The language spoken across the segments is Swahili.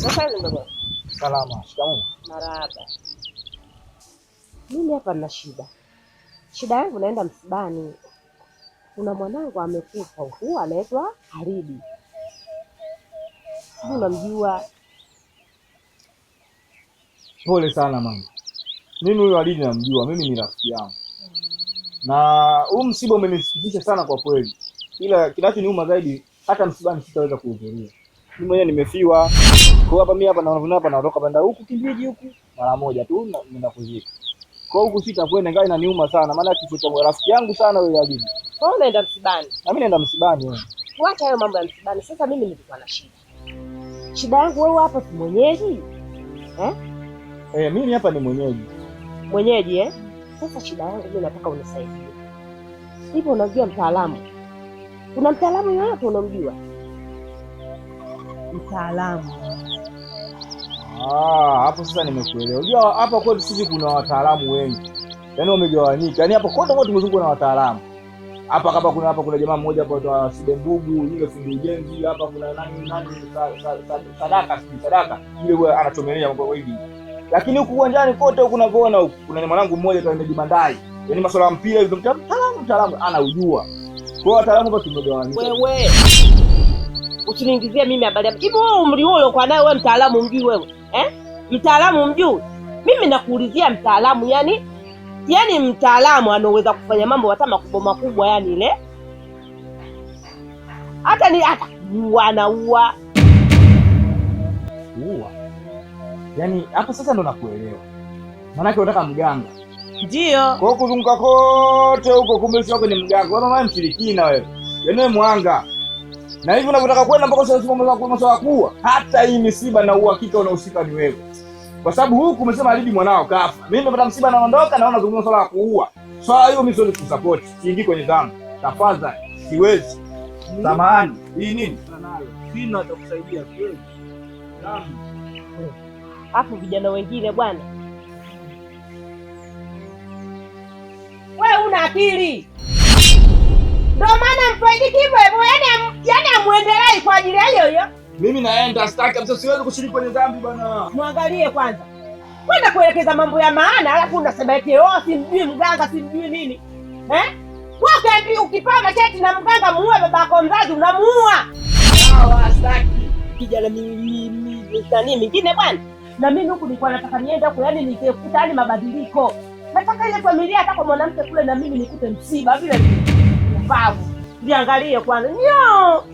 Sasa ndio salama. Shikamoo. Marahaba. Mimi hapa nina shida. Shida yangu naenda msibani. Kuna mwanangu amekufa huko anaitwa Haridi. Sijui unamjua. Pole sana mama. Mimi huyo Haridi namjua, mimi ni rafiki yangu. Na huu msiba umenisikitisha sana kwa kweli. Ila kinachoniuma zaidi hata msibani sitaweza kuhudhuria. Mimi mwenyewe nimefiwa. Kwa hapa mimi hapa naondoka banda huku kijiji huku mara moja tu naenda kuzika. Kwa huku sitakwenda, ingawa inaniuma sana maana kifo cha rafiki yangu sana wewe Haridi. Wewe unaenda msibani? Na mimi naenda msibani wewe. Wacha hayo mambo ya msibani. Sasa mimi nilikuwa na shida. Shida yangu wewe hapa si mwenyeji? Mimi hapa ni mwenyeji. Mwenyeji. Sasa shida yangu mimi nataka unisaidie. Hivi unajua mtaalamu? Kuna mtaalamu yoyote unamjua? Mtaalamu. Hapo sasa nimekuelewa. Unajua hapa kwetu sisi kuna wataalamu wengi. Yaani wamegawanyika. Yaani hapo kote tumezungukwa na wataalamu. Hapa kuna jamaa mmoja hapo anaitwa Sidembugu, yule fundi ujenzi, hapa kuna nani Sadaka. Yule anachomelea mambo hivi. Lakini huku uwanjani kote huku unavyoona huku kuna mwanangu mmoja tu amejibandai. Yaani masuala ya mpira hizo mtaalamu anaujua. Kwa wataalamu hapa tumegawanyika. Wewe usiniingizie mimi habari ya hivi. Wewe umri huo kwa naye wewe mtaalamu mjui wewe? Mtaalamu mjui? Mimi nakuulizia mtaalamu yani mtaalamu anaweza kufanya mambo hata makubwa yani ile. Hata anaua. Yaani hapa sasa ndo nakuelewa. Maana yake unataka mganga. Ndio. Kwa kuzunguka kote huko kumbe sio kwenye mganga. Wewe mama mshirikina wewe. Yaani mwanga. Na hivi unapotaka kwenda mpaka sasa masuala kuua. Hata hii misiba na uhakika unahusika ni wewe. Kwa sababu huku umesema Haridi mwanao kafa. Mimi nimepata msiba naondoka naona zungumza swala la kuua. Swala hiyo mimi siwezi kusupport. Siingii kwenye dhambi. Tafadhali, siwezi. Samahani. Hii nini? Sina atakusaidia kweli. Dhambi. Hapo vijana wengine bwana. Wewe una akili. Ndio maana mfaidiki hivyo yani amuendelei kwa ajili ya hiyo. Mimi naenda sitaki kabisa, siwezi kushiriki kwenye dhambi bwana. Muangalie kwanza. Kwenda kuelekeza mambo ya maana alafu unasema eti simjui mganga simjui nini. Wewe ukipanga cheti na mganga muue babako mzazi unamuua. Sawa sitaki. Kijana mimi mingine bwana. Na mimi huku nilikuwa nataka niende huko yani nikuta yani mabadiliko. Nataka ile familia hata kwa mwanamke kule na mimi nikute msiba vile ufahamu. Niangalie kwanza. Nyo.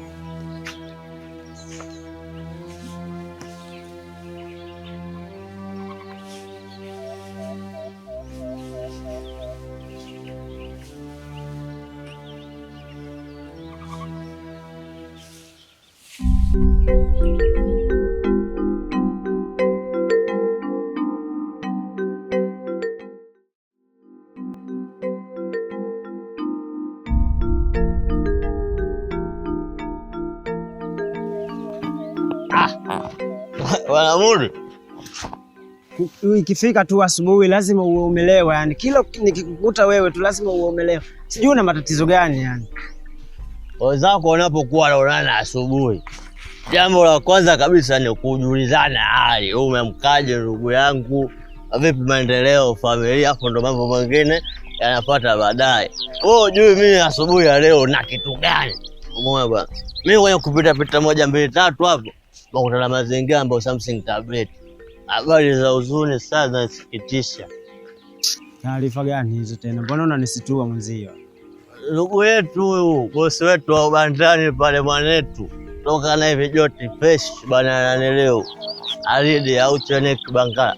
Wanamuri. Ikifika tu asubuhi lazima uomelewe yani. Kila nikikukuta wewe tu lazima uomelewe. Sijui una matatizo gani yani. Wenzako wanapokuwa wanaonana asubuhi, jambo la kwanza kabisa ni kujulizana hali. Umemkaje ndugu yangu? Vipi maendeleo familia? Hapo ndo mambo mengine yanapata baadaye. Jui mimi asubuhi ya leo na kitu gani? Umeona bwana. Mimi kwenye kupita moja mbili tatu hapo bakutana mazingira ambayo Samsung tablet. Habari za huzuni sana zinasikitisha. Taarifa gani hizo tena? Mbona unanisitua mwenzio? Ndugu yetu huyu, bosi wetu wa bandani pale mwanetu. Toka na hivi joti fresh bana leo. Haridi au chene kibanga,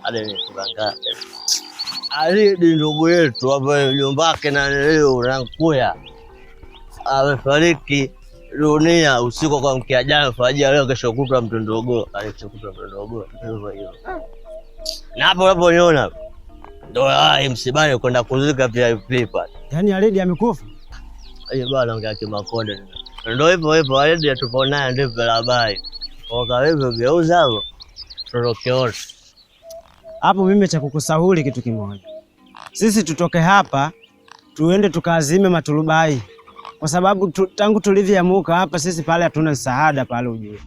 Haridi ndugu yetu hapa jombake na leo Rankuya. Amefariki dunia usiku kwa mkia jana fajia leo kesho kutwa Mtondogo. Alichokutwa Mtondogo hivyo. Na hapo unaponiona ndo msibani kwenda kuzika VIP pale. Yaani Haridi amekufa? Bwana ongea kimakonde. Ndio hivyo Haridi tupo naye ndipo habari. Kwa hivyo geuza hapo. Torokeona. Hapo mimi cha kukusahuli kitu kimoja. Sisi tutoke hapa tuende tukaazime maturubai. Kwa sababu tangu tulivyoamuka hapa sisi pale hatuna msaada pale ujue.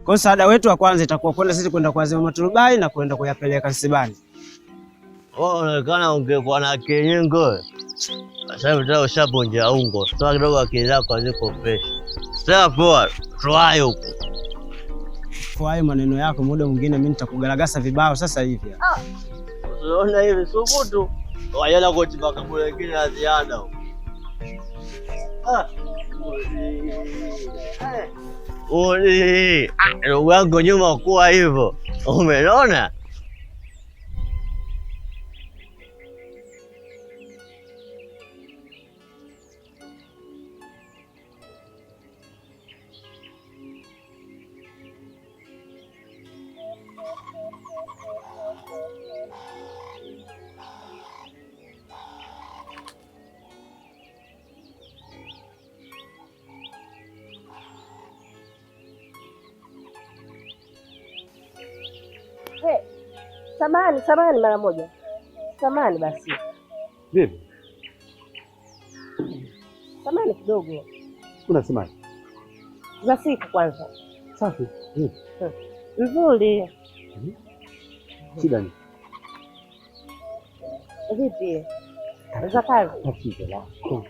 Kwa msaada wetu wa kwanza itakuwa kwenda sisi kwenda kuazima maturubai na kwenda kuyapeleka msibani. Unaonekana ungekuwa na kinyingo. Sasa hivi tena ushaponja ungo. Sasa kidogo akili zako haziko fresh. Sasa poa, try huko. Kwa hayo maneno yako muda mwingine mimi nitakugaragasa vibao sasa hivi. Unaona hivi subutu. Wayala kwa tiba kabla nyingine ya ziada. Ndugu yangu nyuma kuwa hivyo. Umeona? Samahani mara moja. Samahani basi. Vipi? Samahani kidogo. Unasemaje? Za siku kwanza. Safi. Nzuri. Shida ni? Vipi? Za kazi. Tatizo lako.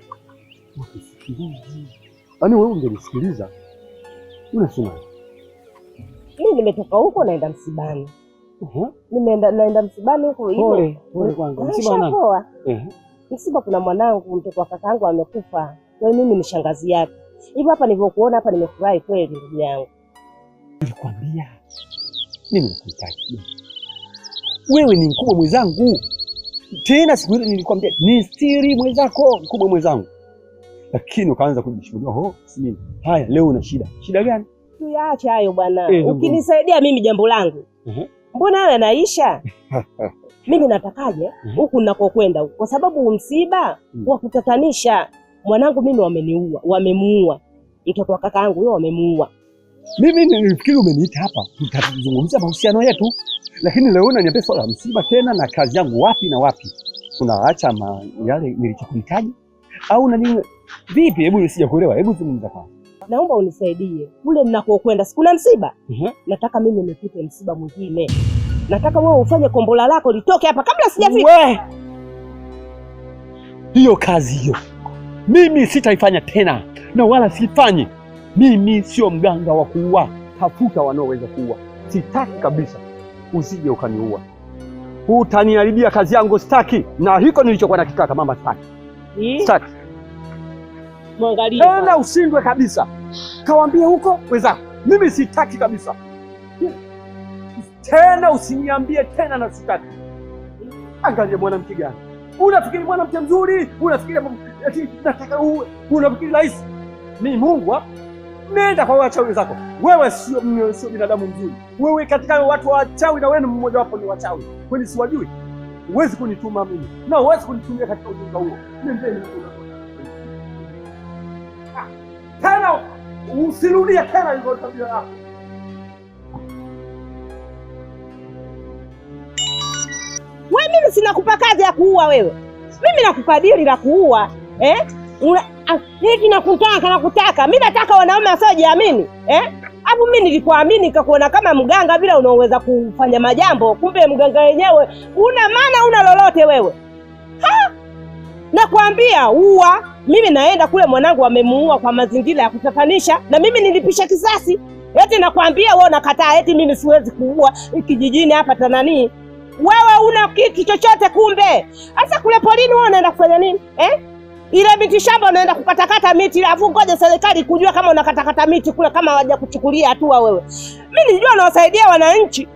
Ukisikiliza. Yaani wewe ungenisikiliza. Unasemaje? Mimi nimetoka huko naenda msibani. Naenda msibani huko hivyo. Pole kwanza. Msiba nani? Msiba kuna mwanangu mtoto wa kakaangu amekufa. Kwa hiyo mimi ni shangazi yake. Hivi hapa nilivyokuona hapa nimefurahi kweli ndugu yangu. Nilikwambia. Mimi nakuhitaji. Wewe ni mkubwa mwenzangu. Tena siku ile nilikwambia ni siri mwenzako, mkubwa mwenzangu. Lakini ukaanza kujishughulia. Si nini? Haya leo una shida. Shida gani? Tuyaache hayo bwana. Ukinisaidia mimi jambo langu. Mbona wewe anaisha? Mimi natakaje huku ninakokwenda kwa sababu msiba wa kutatanisha. Mwanangu mimi wamemuua. Mtoto wa kaka yangu yeye wamemuua. Mimi nilifikiri umeniita hapa tutazungumzia mahusiano yetu. Lakini leo unaniambia swala la msiba tena na kazi yangu wapi na wapi. Unaacha yale nilichokuhitaji au na nini? Vipi? Hebu nisijakuelewa. Hebu zungumza kwanza. Naomba unisaidie. Kule ninakokwenda sikuna msiba. Nataka mimi nipite msiba mwingine. Nataka wewe ufanye kombola lako litoke hapa kabla sijafika. Hiyo kazi hiyo mimi sitaifanya tena na wala sifanyi. Mimi sio mganga wa kuua. Tafuta wanaoweza kuua. Sitaki kabisa. Usije ukaniua. Utaniharibia kazi yangu, sitaki. Na hiko nilichokuwa nakitaka mama, sitaki. Sitaki. Mwangalie. Tena usindwe kabisa. Kawaambie huko wenzako. Mimi sitaki kabisa. Tena usiniambie tena na sitaki. Angalia mwanamke gani? Unafikiri mwanamke mzuri? Unafikiri ati nataka uwe? Unafikiri rahisi? Mimi Mungu hapa. Nenda kwa wachawi zako. Wewe sio binadamu mzuri. Wewe katika watu wachawi na wewe ni mmoja wapo ni wachawi. Kwani siwajui? Huwezi kunituma mimi. Na huwezi kunitumia katika ujinga huo. Nendeni huko. Tena usirudia tena hivyo tabia yako. Wewe mimi sina kupa kazi ya kuua wewe. Mimi nakukadiri la kuua. Hiki nakutaka. Mimi nataka wanaume wasiojiamini. Hapo mimi nilikuamini nikakuona kama mganga bila unaoweza kufanya majambo. Kumbe mganga wenyewe una maana una lolote wewe. Nakwambia ua. Mimi naenda kule mwanangu amemuua kwa mazingira ya kutatanisha na mimi nilipisha kisasi. Eti nakwambia wewe unakataa eti mimi siwezi kuua kijijini hapa Tanani. Wewe una kitu chochote kumbe. Sasa kule polini wewe unaenda kufanya nini? Ile miti shamba unaenda kukatakata miti alafu ngoja serikali kujua kama unakatakata miti kule kama hawaja kuchukulia hatua wewe. Mimi nilijua nawasaidia wananchi.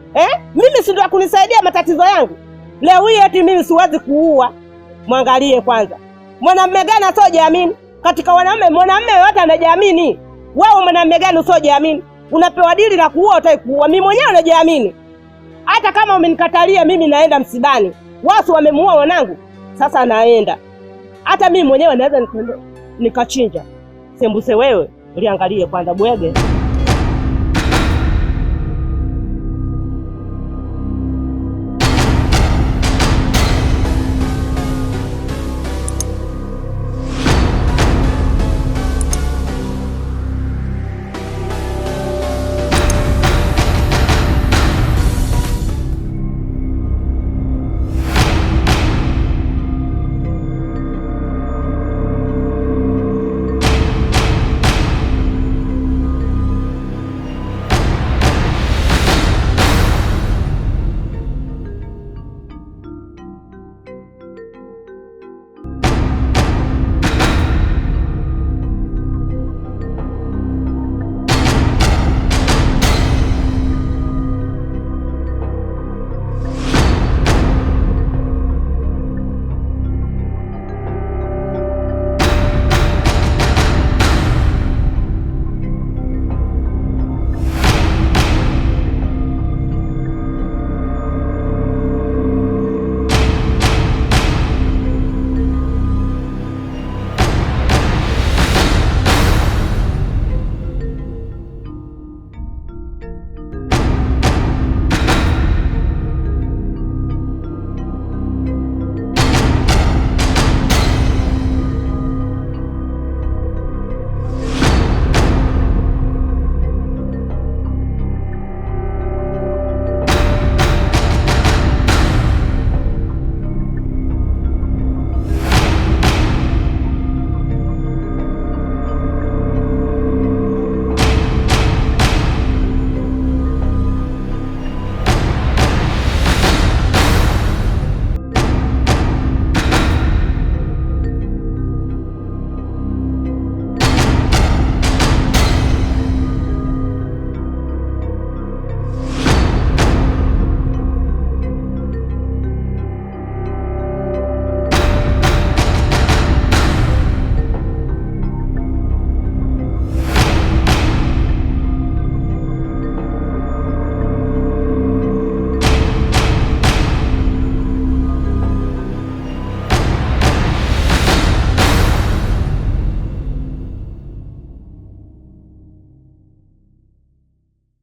Mimi si ndio kunisaidia matatizo yangu. Leo hii eti mimi siwezi kuua. Mwangalie kwanza. Mwanamume gani asiojiamini? Katika wanaume mwanamume yote anajiamini. Wewe mwanamume gani usiojiamini? Unapewa dili la kuua utaikuua. Mimi mwenyewe najiamini. Hata kama umenikatalia mimi naenda msibani. Watu wamemuua wanangu. Sasa naenda. Hata mimi mwenyewe naweza nikachinja. Sembuse wewe, uliangalie kwanza bwege.